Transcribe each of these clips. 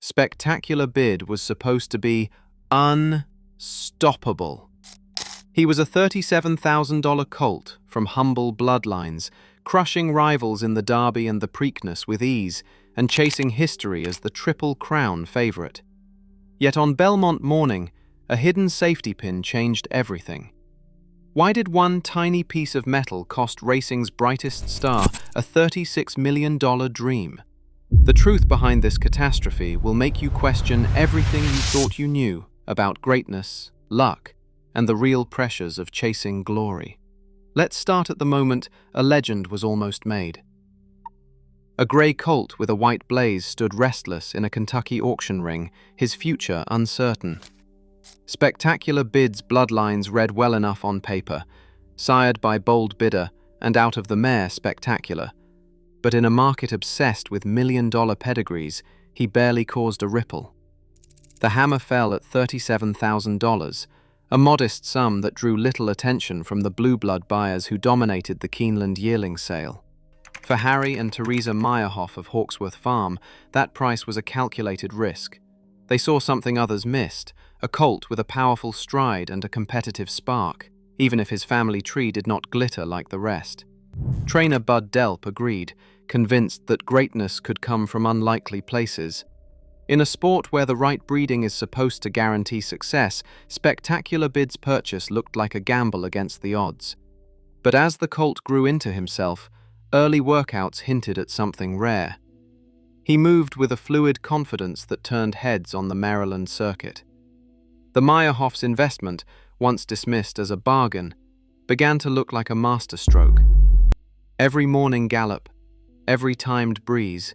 Spectacular Bid was supposed to be unstoppable. He was a $37,000 colt from humble bloodlines, crushing rivals in the Derby and the Preakness with ease and chasing history as the Triple Crown favourite. Yet on Belmont morning, a hidden safety pin changed everything. Why did one tiny piece of metal cost racing's brightest star a $36 million dream? The truth behind this catastrophe will make you question everything you thought you knew about greatness, luck, and the real pressures of chasing glory. Let's start at the moment a legend was almost made. A grey colt with a white blaze stood restless in a Kentucky auction ring, his future uncertain. Spectacular Bid's bloodlines read well enough on paper, sired by bold bidder and out of the mare Spectacular. But in a market obsessed with million-dollar pedigrees, he barely caused a ripple. The hammer fell at $37,000, a modest sum that drew little attention from the blue blood buyers who dominated the Keeneland yearling sale. For Harry and Teresa Meyerhoff of Hawksworth Farm, that price was a calculated risk. They saw something others missed, a colt with a powerful stride and a competitive spark, even if his family tree did not glitter like the rest. Trainer Bud Delp agreed, convinced that greatness could come from unlikely places. In a sport where the right breeding is supposed to guarantee success, Spectacular Bid's purchase looked like a gamble against the odds. But as the colt grew into himself, early workouts hinted at something rare. He moved with a fluid confidence that turned heads on the Maryland circuit. The Meyerhoff's investment, once dismissed as a bargain, began to look like a masterstroke. Every morning gallop, every timed breeze,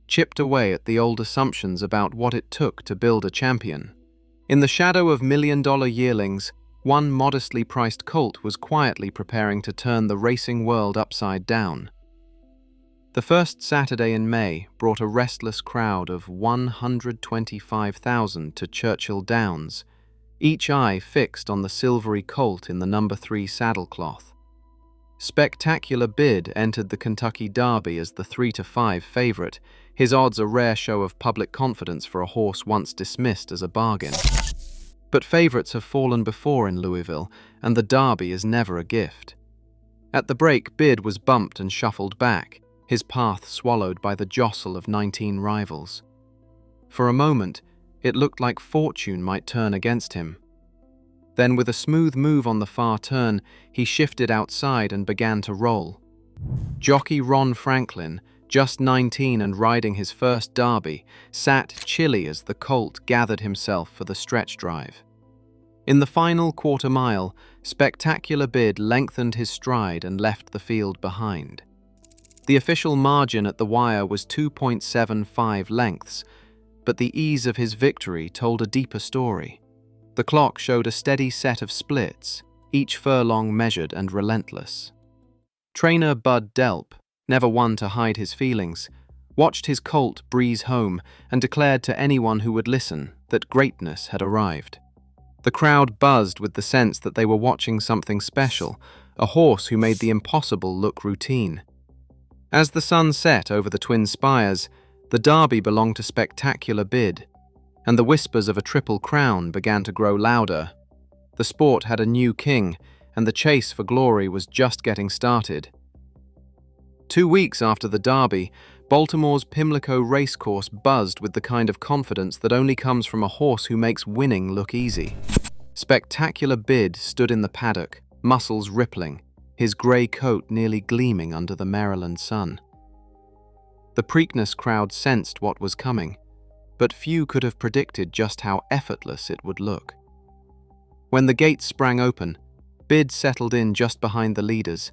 chipped away at the old assumptions about what it took to build a champion. In the shadow of million-dollar yearlings, one modestly priced colt was quietly preparing to turn the racing world upside down. The first Saturday in May brought a restless crowd of 125,000 to Churchill Downs, each eye fixed on the silvery colt in the number 3 saddlecloth. Spectacular Bid entered the Kentucky Derby as the 3-5 favourite, his odds a rare show of public confidence for a horse once dismissed as a bargain. But favourites have fallen before in Louisville, and the Derby is never a gift. At the break, Bid was bumped and shuffled back, his path swallowed by the jostle of 19 rivals. For a moment, it looked like fortune might turn against him. Then, with a smooth move on the far turn, he shifted outside and began to roll. Jockey Ron Franklin, just 19 and riding his first Derby, sat chilly as the colt gathered himself for the stretch drive. In the final quarter mile, Spectacular Bid lengthened his stride and left the field behind. The official margin at the wire was 2.75 lengths, but the ease of his victory told a deeper story. The clock showed a steady set of splits, each furlong measured and relentless. Trainer Bud Delp, never one to hide his feelings, watched his colt breeze home and declared to anyone who would listen that greatness had arrived. The crowd buzzed with the sense that they were watching something special, a horse who made the impossible look routine. As the sun set over the twin spires, the Derby belonged to Spectacular Bid, and the whispers of a Triple Crown began to grow louder. The sport had a new king, and the chase for glory was just getting started. 2 weeks after the Derby, Baltimore's Pimlico racecourse buzzed with the kind of confidence that only comes from a horse who makes winning look easy. Spectacular Bid stood in the paddock, muscles rippling, his grey coat nearly gleaming under the Maryland sun. The Preakness crowd sensed what was coming, but few could have predicted just how effortless it would look. When the gates sprang open, Bid settled in just behind the leaders,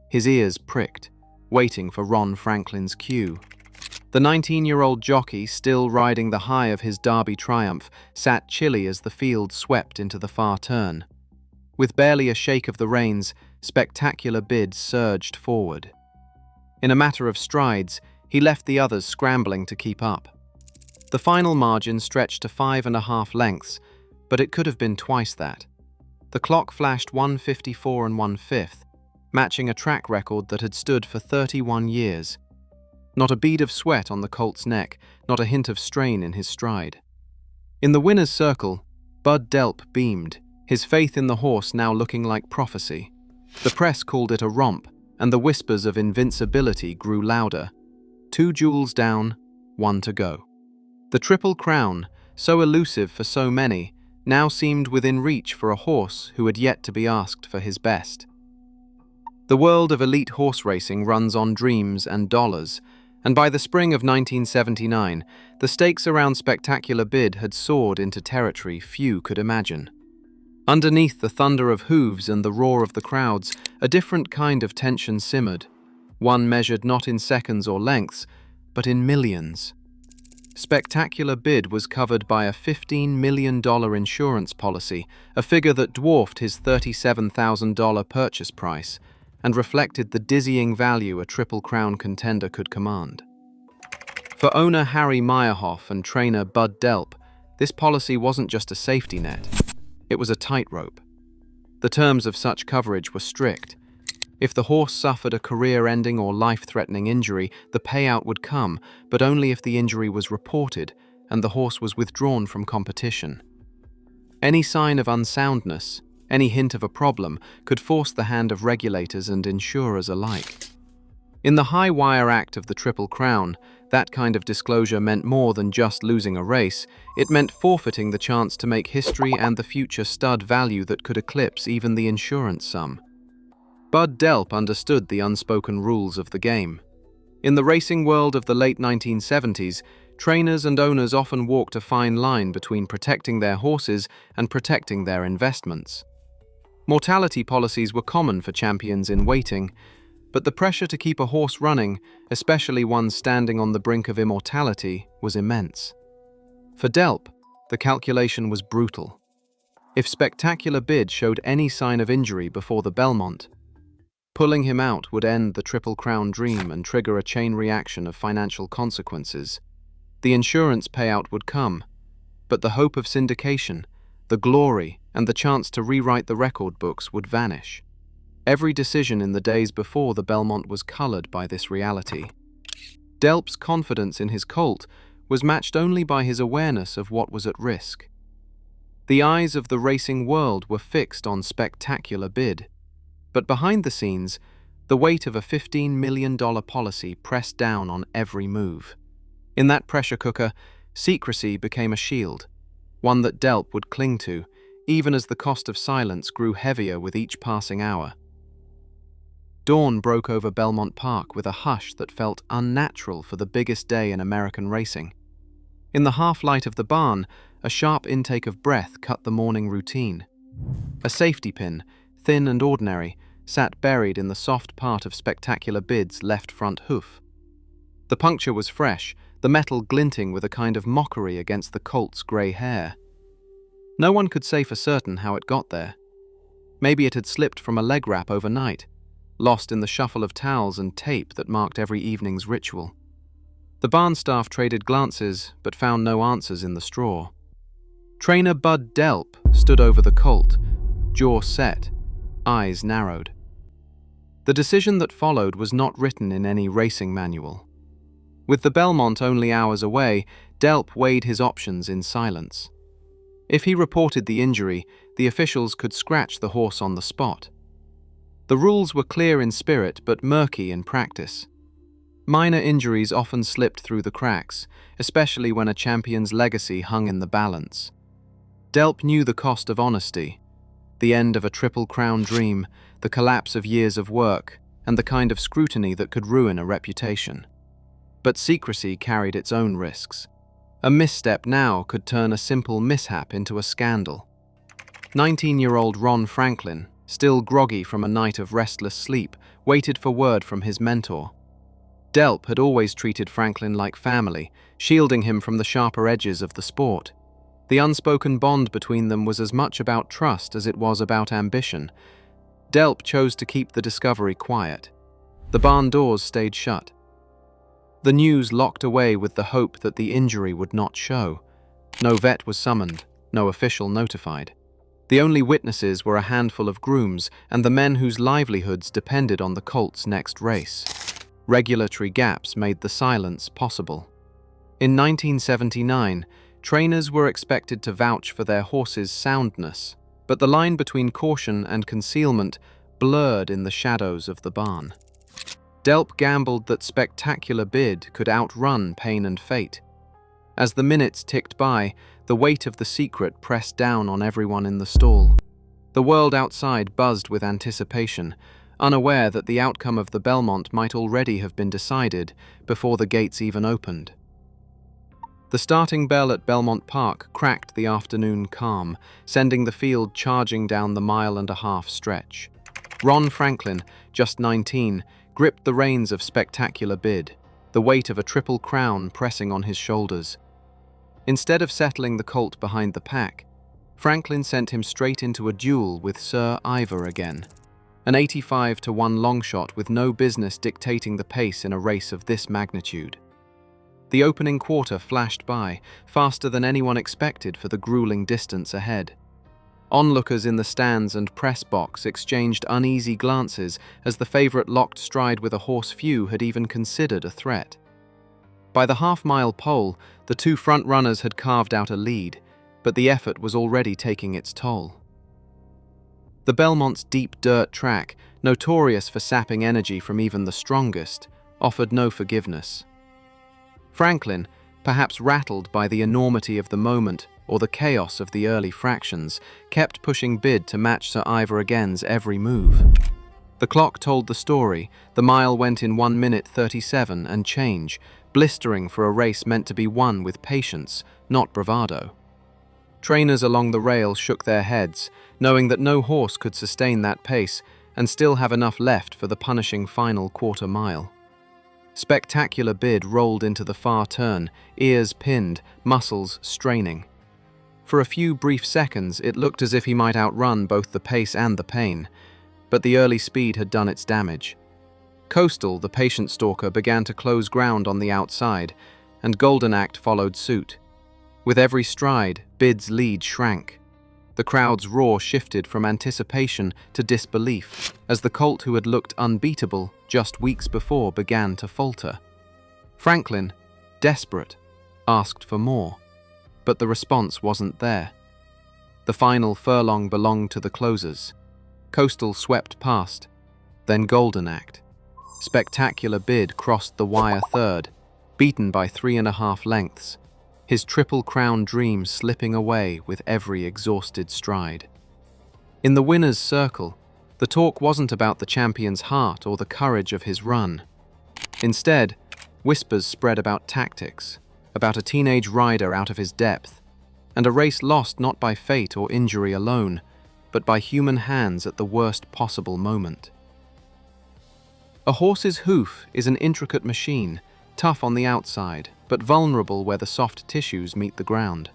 his ears pricked, waiting for Ron Franklin's cue. The 19-year-old jockey, still riding the high of his Derby triumph, sat chilly as the field swept into the far turn. With barely a shake of the reins, Spectacular Bid surged forward. In a matter of strides, he left the others scrambling to keep up. The final margin stretched to 5.5 lengths, but it could have been twice that. The clock flashed 1:54 1/5, matching a track record that had stood for 31 years. Not a bead of sweat on the colt's neck, not a hint of strain in his stride. In the winner's circle, Bud Delp beamed, his faith in the horse now looking like prophecy. The press called it a romp, and the whispers of invincibility grew louder. 2 jewels down, 1 to go. The Triple Crown, so elusive for so many, now seemed within reach for a horse who had yet to be asked for his best. The world of elite horse racing runs on dreams and dollars, and by the spring of 1979, the stakes around Spectacular Bid had soared into territory few could imagine. Underneath the thunder of hooves and the roar of the crowds, a different kind of tension simmered, one measured not in seconds or lengths, but in millions. Spectacular Bid was covered by a $15 million insurance policy, a figure that dwarfed his $37,000 purchase price, and reflected the dizzying value a Triple Crown contender could command. For owner Harry Meyerhoff and trainer Bud Delp, this policy wasn't just a safety net, it was a tightrope. The terms of such coverage were strict. If the horse suffered a career-ending or life-threatening injury, the payout would come, but only if the injury was reported and the horse was withdrawn from competition. Any sign of unsoundness, any hint of a problem, could force the hand of regulators and insurers alike. In the high-wire act of the Triple Crown, that kind of disclosure meant more than just losing a race. It meant forfeiting the chance to make history and the future stud value that could eclipse even the insurance sum. Bud Delp understood the unspoken rules of the game. In the racing world of the late 1970s, trainers and owners often walked a fine line between protecting their horses and protecting their investments. Mortality policies were common for champions in waiting, but the pressure to keep a horse running, especially one standing on the brink of immortality, was immense. For Delp, the calculation was brutal. If Spectacular Bid showed any sign of injury before the Belmont, pulling him out would end the Triple Crown dream and trigger a chain reaction of financial consequences. The insurance payout would come, but the hope of syndication, the glory, and the chance to rewrite the record books would vanish. Every decision in the days before the Belmont was colored by this reality. Delp's confidence in his colt was matched only by his awareness of what was at risk. The eyes of the racing world were fixed on Spectacular Bid, but behind the scenes, the weight of a $15 million policy pressed down on every move. In that pressure cooker, secrecy became a shield, one that Delp would cling to, even as the cost of silence grew heavier with each passing hour. Dawn broke over Belmont Park with a hush that felt unnatural for the biggest day in American racing. In the half-light of the barn, a sharp intake of breath cut the morning routine. A safety pin, thin and ordinary, sat buried in the soft part of Spectacular Bid's left front hoof. The puncture was fresh, the metal glinting with a kind of mockery against the colt's grey hair. No one could say for certain how it got there. Maybe it had slipped from a leg wrap overnight, lost in the shuffle of towels and tape that marked every evening's ritual. The barn staff traded glances, but found no answers in the straw. Trainer Bud Delp stood over the colt, jaw set, eyes narrowed. The decision that followed was not written in any racing manual. With the Belmont only hours away, Delp weighed his options in silence. If he reported the injury, the officials could scratch the horse on the spot. The rules were clear in spirit but murky in practice. Minor injuries often slipped through the cracks, especially when a champion's legacy hung in the balance. Delp knew the cost of honesty, the end of a Triple Crown dream, the collapse of years of work, and the kind of scrutiny that could ruin a reputation. But secrecy carried its own risks. A misstep now could turn a simple mishap into a scandal. 19-year-old Ron Franklin, still groggy from a night of restless sleep, waited for word from his mentor. Delp had always treated Franklin like family, shielding him from the sharper edges of the sport. The unspoken bond between them was as much about trust as it was about ambition. Delp chose to keep the discovery quiet. The barn doors stayed shut. The news locked away with the hope that the injury would not show. No vet was summoned, no official notified. The only witnesses were a handful of grooms and the men whose livelihoods depended on the colt's next race. Regulatory gaps made the silence possible. In 1979, trainers were expected to vouch for their horses' soundness, but the line between caution and concealment blurred in the shadows of the barn. Delp gambled that Spectacular Bid could outrun pain and fate. As the minutes ticked by, the weight of the secret pressed down on everyone in the stall. The world outside buzzed with anticipation, unaware that the outcome of the Belmont might already have been decided before the gates even opened. The starting bell at Belmont Park cracked the afternoon calm, sending the field charging down the mile-and-a-half stretch. Ron Franklin, just 19, gripped the reins of Spectacular Bid, the weight of a triple crown pressing on his shoulders. Instead of settling the colt behind the pack, Franklin sent him straight into a duel with Sir Ivor again, an 85-1 long shot with no business dictating the pace in a race of this magnitude. The opening quarter flashed by, faster than anyone expected for the grueling distance ahead. Onlookers in the stands and press box exchanged uneasy glances as the favourite locked stride with a horse few had even considered a threat. By the half-mile pole, the two front-runners had carved out a lead, but the effort was already taking its toll. The Belmont's deep dirt track, notorious for sapping energy from even the strongest, offered no forgiveness. Franklin, perhaps rattled by the enormity of the moment or the chaos of the early fractions, kept pushing Bid to match Sir Ivor again's every move. The clock told the story. The mile went in 1 minute 37 and change, blistering for a race meant to be won with patience, not bravado. Trainers along the rail shook their heads, knowing that no horse could sustain that pace and still have enough left for the punishing final quarter mile. Spectacular Bid rolled into the far turn, ears pinned, muscles straining. For a few brief seconds, it looked as if he might outrun both the pace and the pain, but the early speed had done its damage. Coastal, the patient stalker, began to close ground on the outside, and Golden Act followed suit. With every stride, Bid's lead shrank. The crowd's roar shifted from anticipation to disbelief as the colt who had looked unbeatable just weeks before began to falter. Franklin, desperate, asked for more, but the response wasn't there. The final furlong belonged to the closers. Coastal swept past, then Golden Act. Spectacular Bid crossed the wire third, beaten by 3.5 lengths, his Triple Crown dream slipping away with every exhausted stride. In the winner's circle, the talk wasn't about the champion's heart or the courage of his run. Instead, whispers spread about tactics, about a teenage rider out of his depth, and a race lost not by fate or injury alone, but by human hands at the worst possible moment. A horse's hoof is an intricate machine, tough on the outside, but vulnerable where the soft tissues meet the ground.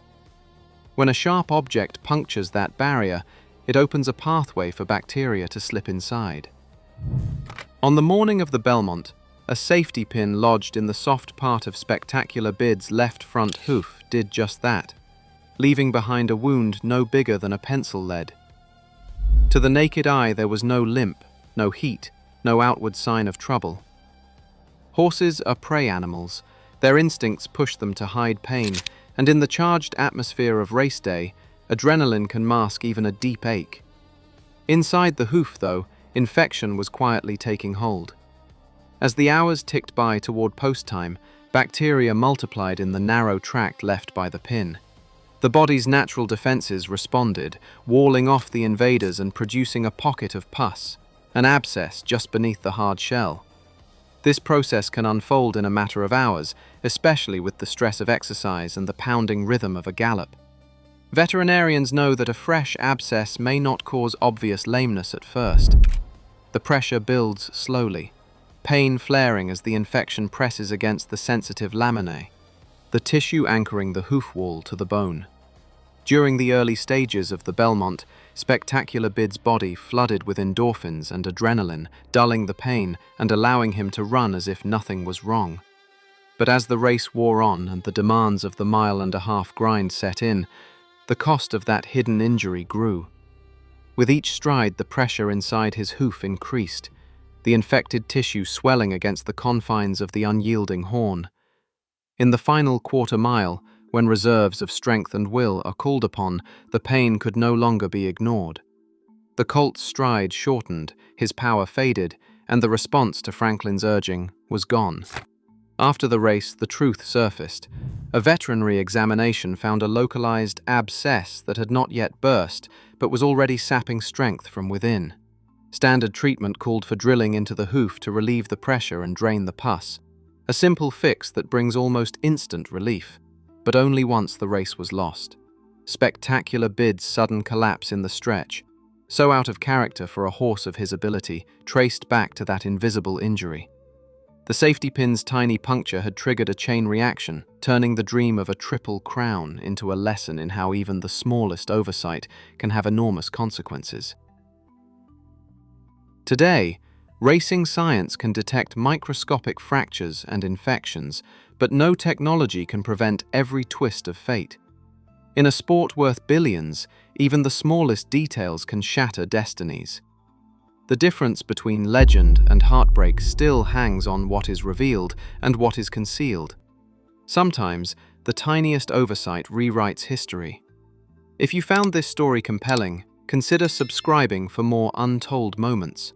When a sharp object punctures that barrier, it opens a pathway for bacteria to slip inside. On the morning of the Belmont, a safety pin lodged in the soft part of Spectacular Bid's left front hoof did just that, leaving behind a wound no bigger than a pencil lead. To the naked eye there was no limp, no heat, no outward sign of trouble. Horses are prey animals. Their instincts push them to hide pain, and in the charged atmosphere of race day, adrenaline can mask even a deep ache. Inside the hoof, though, infection was quietly taking hold. As the hours ticked by toward post time, bacteria multiplied in the narrow tract left by the pin. The body's natural defenses responded, walling off the invaders and producing a pocket of pus, an abscess just beneath the hard shell. This process can unfold in a matter of hours, especially with the stress of exercise and the pounding rhythm of a gallop. Veterinarians know that a fresh abscess may not cause obvious lameness at first. The pressure builds slowly, pain flaring as the infection presses against the sensitive laminae, the tissue anchoring the hoof wall to the bone. During the early stages of the Belmont, Spectacular Bid's body flooded with endorphins and adrenaline, dulling the pain and allowing him to run as if nothing was wrong. But as the race wore on and the demands of the mile-and-a-half grind set in, the cost of that hidden injury grew. With each stride, the pressure inside his hoof increased, the infected tissue swelling against the confines of the unyielding horn. In the final quarter mile, when reserves of strength and will are called upon, the pain could no longer be ignored. The colt's stride shortened, his power faded, and the response to Franklin's urging was gone. After the race, the truth surfaced. A veterinary examination found a localized abscess that had not yet burst, but was already sapping strength from within. Standard treatment called for drilling into the hoof to relieve the pressure and drain the pus. A simple fix that brings almost instant relief, but only once the race was lost. Spectacular Bid's sudden collapse in the stretch, so out of character for a horse of his ability, traced back to that invisible injury. The safety pin's tiny puncture had triggered a chain reaction, turning the dream of a triple crown into a lesson in how even the smallest oversight can have enormous consequences. Today, racing science can detect microscopic fractures and infections, but no technology can prevent every twist of fate. In a sport worth billions, even the smallest details can shatter destinies. The difference between legend and heartbreak still hangs on what is revealed and what is concealed. Sometimes, the tiniest oversight rewrites history. If you found this story compelling, consider subscribing for more untold moments.